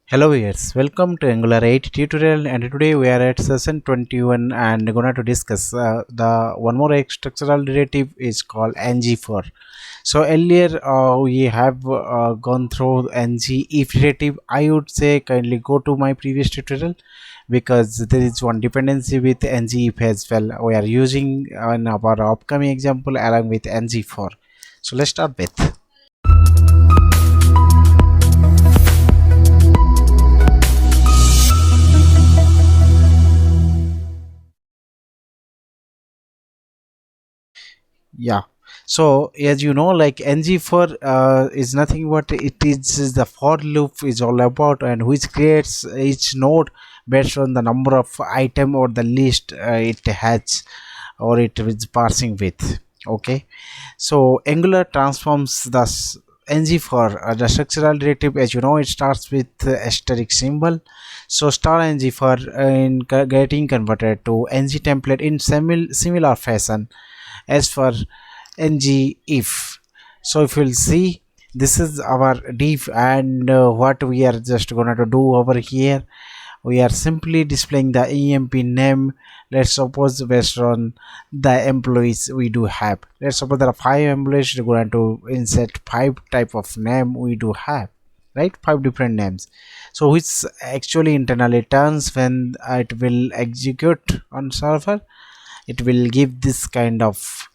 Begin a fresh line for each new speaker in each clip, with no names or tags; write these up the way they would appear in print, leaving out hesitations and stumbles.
Hello viewers, welcome to Angular 8 tutorial, and today we are at session 21 and going to discuss the one more structural derivative is called ngFor. So earlier we have gone through ngIf derivative. I would say kindly go to my previous tutorial because there is one dependency with ngIf as well. We are using in our upcoming example along with ngFor. So let's start with. Yeah, so as you know, like ngFor is nothing but it is the for loop is all about, and which creates each node based on the number of item or the list it has or it is parsing with. Okay, so Angular transforms the ngFor the structural derivative. As you know, it starts with asterisk symbol. So star ngFor in getting converted to ng template in similar fashion as for ngIf. So if you'll see, this is our div, and what we are just gonna to do over here, we are simply displaying the emp name. Let's suppose based on the employees we do have, let's suppose there are 5 employees, we're going to insert 5 type of name we do have, right? 5 different names, so which actually internally turns when it will execute on server, it will give this kind of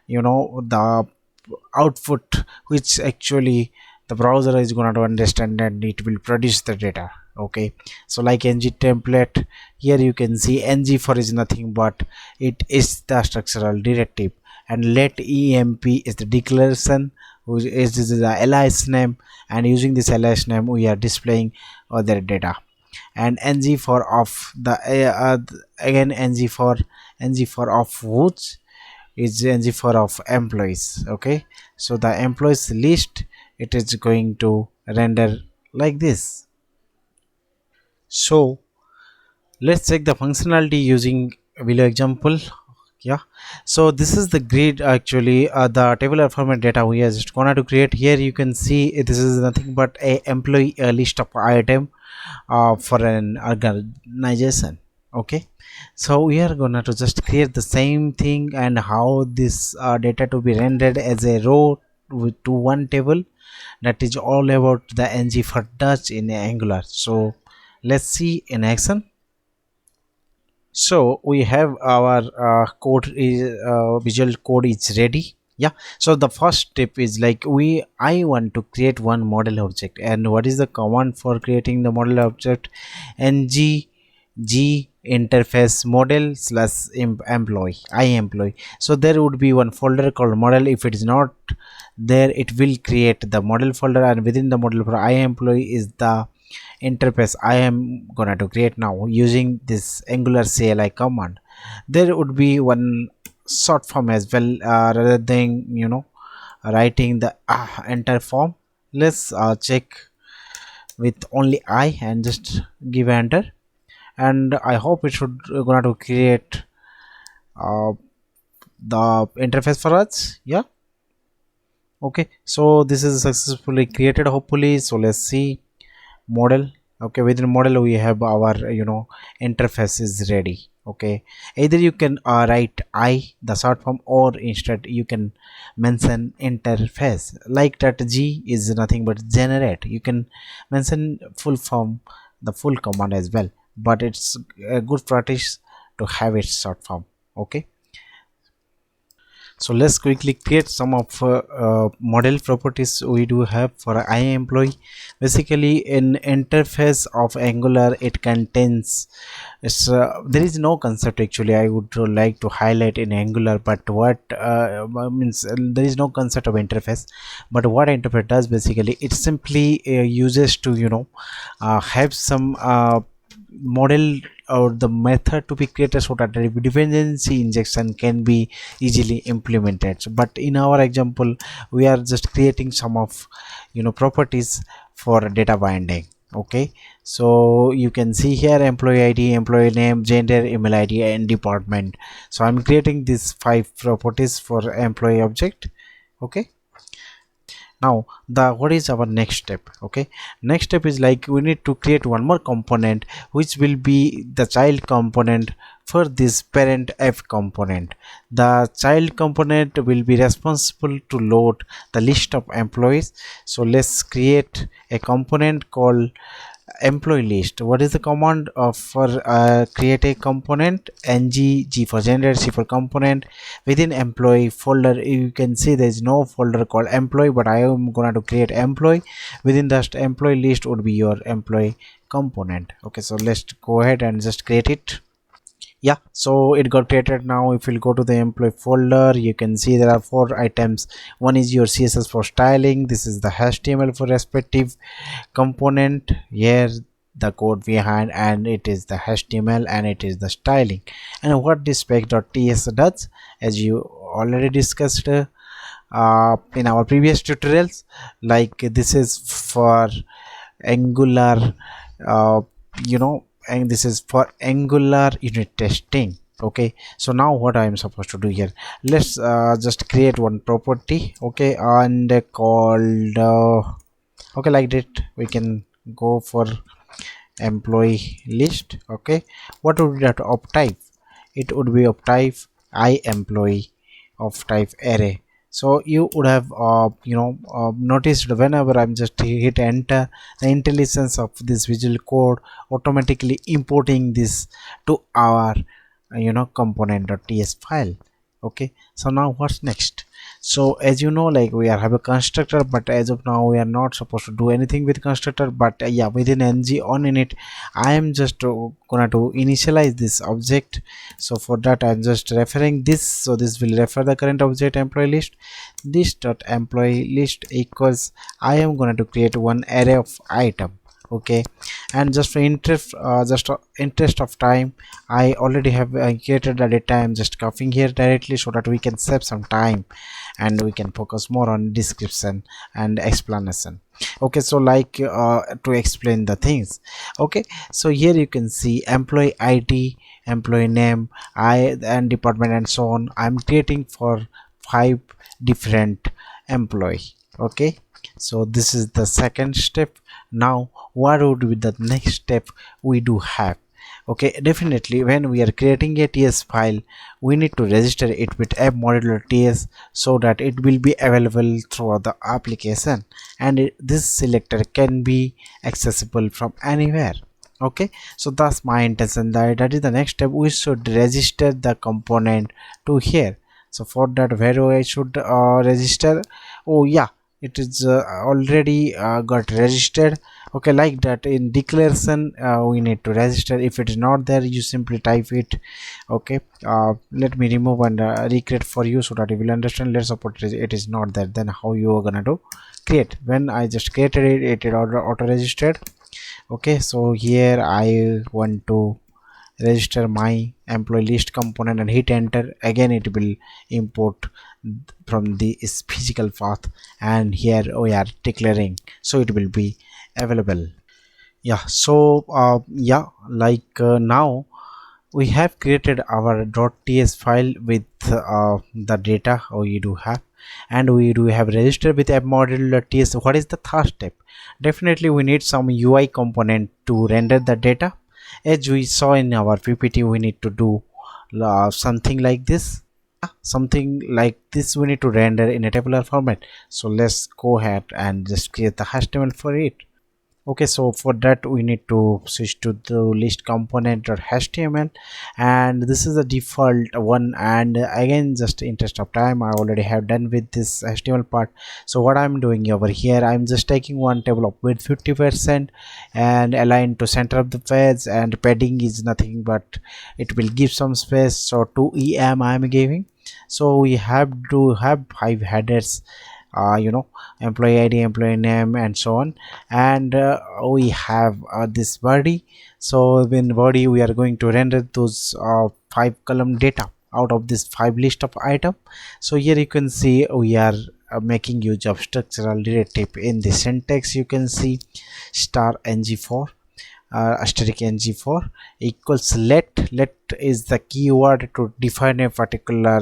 the output which actually the browser is going to understand and it will produce the data. Okay, so like ng template, here you can see ngFor is nothing but it is the structural directive, and let emp is the declaration, which is the alias name, and using this alias name we are displaying other data. And ngFor of the again ngFor of which is ngFor of employees. Okay, so the employees list, it is going to render like this. So let's check the functionality using below example. Yeah, so this is the grid actually, the tabular format data we are just gonna to create. Here you can see this is nothing but a employee list of item for an organization. Okay, so we are gonna to just create the same thing, and how this data to be rendered as a row to one table. That is all about the ngFor Dutch in Angular. So let's see in action. So we have our code is visual code is ready. Yeah, so the first step is like I want to create one model object, and what is the command for creating the model object? Ng g interface model slash employee I employee. So there would be one folder called model. If it is not there, it will create the model folder, and within the model for I employee is the interface I am gonna to create now using this Angular CLI command. There would be one short form as well, rather than writing the enter form. Let's check with only I and just give enter, and I hope it should gonna to create uh, the interface for us. Yeah, okay, so this is successfully created hopefully. So let's see model. Okay, within model we have our interface is ready. Okay, either you can write I the short form, or instead you can mention interface, like that g is nothing but generate. You can mention full form, the full command as well, but it's a good practice to have it short form. Okay, so let's quickly create some of model properties we do have for I employee. Basically in interface of Angular, it contains there is no concept actually I would like to highlight in Angular, but what means there is no concept of interface, but what interface does basically, it simply uses to have some model or the method to be created so that the dependency injection can be easily implemented. But in our example we are just creating some of properties for data binding. Okay, so you can see here employee ID, employee name, gender, email ID, and department. So I'm creating these 5 properties for employee object. Okay, Now the what is our next step? Okay, next step is like we need to create one more component which will be the child component for this parent f component. The child component will be responsible to load the list of employees. So let's create a component called employee list. What is the command of for create a component? G for gender, C for component. Within employee folder you can see there is no folder called employee, but I am gonna to create employee. Within that employee list would be your employee component. Okay, so let's go ahead and just create it. Yeah, so it got created. Now if you'll go to the employee folder, you can see there are 4 items. One is your css for styling, this is the html for respective component. Here the code behind, and it is the html, and it is the styling. And what this spec.ts does, as you already discussed in our previous tutorials, like this is for angular, uh, and this is for angular unit testing. Okay, so now what I am supposed to do here, let's just create one property, okay, and called okay, like that we can go for employee list. Okay, what would be that of type? It would be of type I employee of type array. So you would have noticed whenever I'm just hit enter, the intelligence of this visual code automatically importing this to our component.ts file. Okay, so now what's next? So as you know, like we are have a constructor, but as of now we are not supposed to do anything with constructor. But yeah, within ng on init I am just gonna to initialize this object. So for that I'm just referring this, so this will refer the current object employee list. This dot employee list equals, I am gonna to create one array of item. Okay, and just for interest of time, I already have created the data. I'm just copying here directly so that we can save some time and we can focus more on description and explanation. Okay, so like to explain the things. Okay, so here you can see employee id, employee name, I and department and so on. I'm creating for 5 different employee. Okay, so this is the second step. Now what would be the next step we do have? Okay, definitely when we are creating a ts file, we need to register it with app modular ts so that it will be available throughout the application, and this selector can be accessible from anywhere. Okay, so that's my intention, that is the next step. We should register the component to here. So for that, where I should register? Oh yeah, it is already got registered. Okay, like that in declaration we need to register. If it is not there, you simply type it. Okay, let me remove and recreate for you so that you will understand. Let's suppose it is not there, then how you are gonna do create? When I just created it, it auto registered. Okay, so here I want to register my employee list component and hit enter. Again it will import from the physical path, and here we are declaring, so it will be available. Yeah, so yeah, like now we have created our .ts file with the data we do have, and we do have registered with app module.ts. What is the third step? Definitely we need some ui component to render the data. As we saw in our ppt, we need to do something like this. Something like this we need to render in a tabular format. So let's go ahead and just create the html for it. Okay, so for that we need to switch to the list component.html, and this is the default one. And again, just interest of time, I already have done with this html part. So what I'm doing over here, I'm just taking one table of width 50% and align to center of the page, and padding is nothing but it will give some space. So 2em I'm giving. So we have to have 5 headers, employee id, employee name, and so on. And we have this body. So in body we are going to render those 5 column data out of this 5 list of item. So here you can see we are making use of structural directive. In the syntax you can see star ngFor, asterisk ngFor equals let is the keyword to define a particular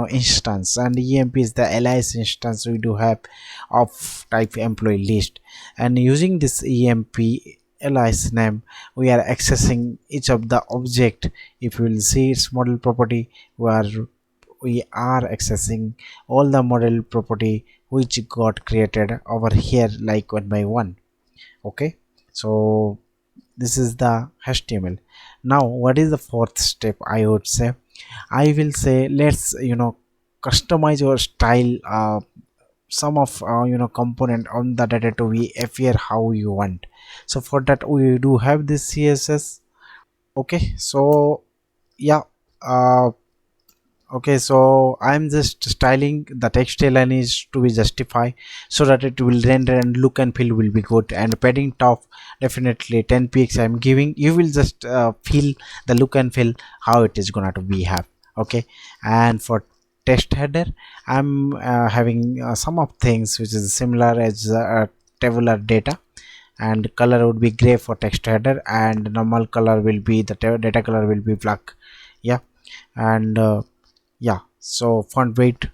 instance, and emp is the alias instance we do have of type employee list. And using this emp alias name, we are accessing each of the object. If you will see its model property, where we are accessing all the model property which got created over here like one by one. Okay, so this is the html. Now what is the fourth step? I would say, I will say, let's customize your style, some of component on the data to be appear how you want. So for that we do have this css. Okay, so yeah, uh, okay, so I'm just styling the text line is to be justified so that it will render and look and feel will be good. And padding top definitely 10 px I'm giving. You will just feel the look and feel how it is gonna to be have. Okay, and for text header, I'm having some of things which is similar as tabular data, and color would be gray for text header, and normal color will be the data color will be black. Yeah, and yeah, so font weight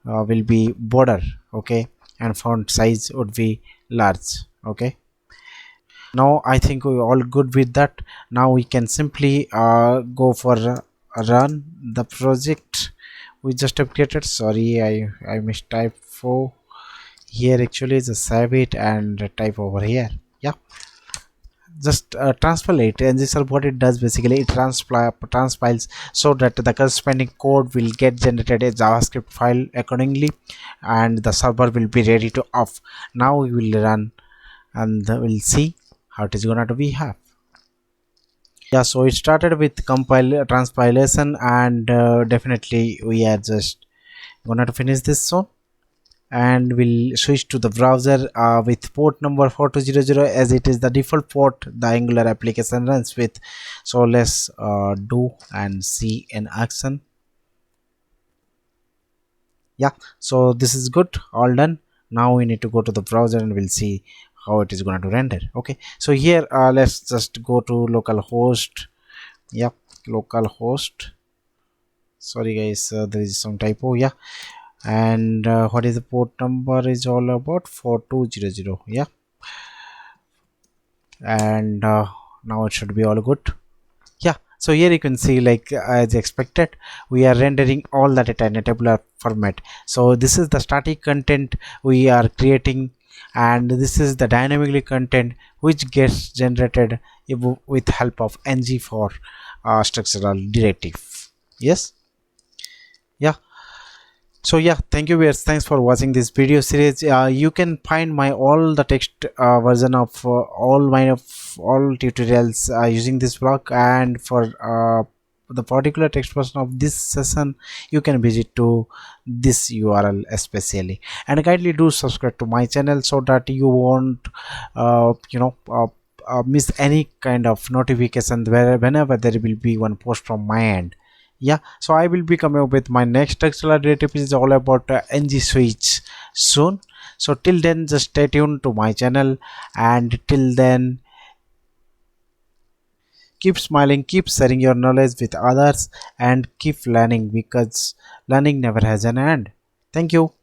will be border. Okay, and font size would be large. Okay, now I think we're all good with that. Now we can simply go for run the project we just have created. Sorry, I mistyped for here. Actually just save it and type over here. Yeah, just transpile it, and this is what it does. Basically it transpiles so that the corresponding code will get generated a javascript file accordingly, and the server will be ready to off. Now we will run and we'll see how it is gonna to be have. Yeah, so it started with compile transpilation, and definitely we are just gonna to finish this soon, and we'll switch to the browser with port number 4200 as it is the default port the Angular application runs with. So let's do and see in action. Yeah, so this is good, all done. Now we need to go to the browser and we'll see how it is going to render. Okay, so here let's just go to localhost. Yeah, localhost. Sorry guys, there is some typo. Yeah, and what is the port number is all about 4200. Yeah, and now it should be all good. Yeah, so here you can see, like as expected, we are rendering all the data in a tabular format. So this is the static content we are creating, and this is the dynamically content which gets generated with help of ngFor structural directive. Yes, yeah. So yeah, thank you viewers, thanks for watching this video series. You can find my all the text version of all tutorials using this blog, and for the particular text version of this session you can visit to this URL especially. And kindly do subscribe to my channel so that you won't miss any kind of notification whenever there will be one post from my end. Yeah, so I will be coming up with my next structural data, which is all about ng switch soon. So till then, just stay tuned to my channel, and till then, keep smiling, keep sharing your knowledge with others, and keep learning, because learning never has an end. Thank you.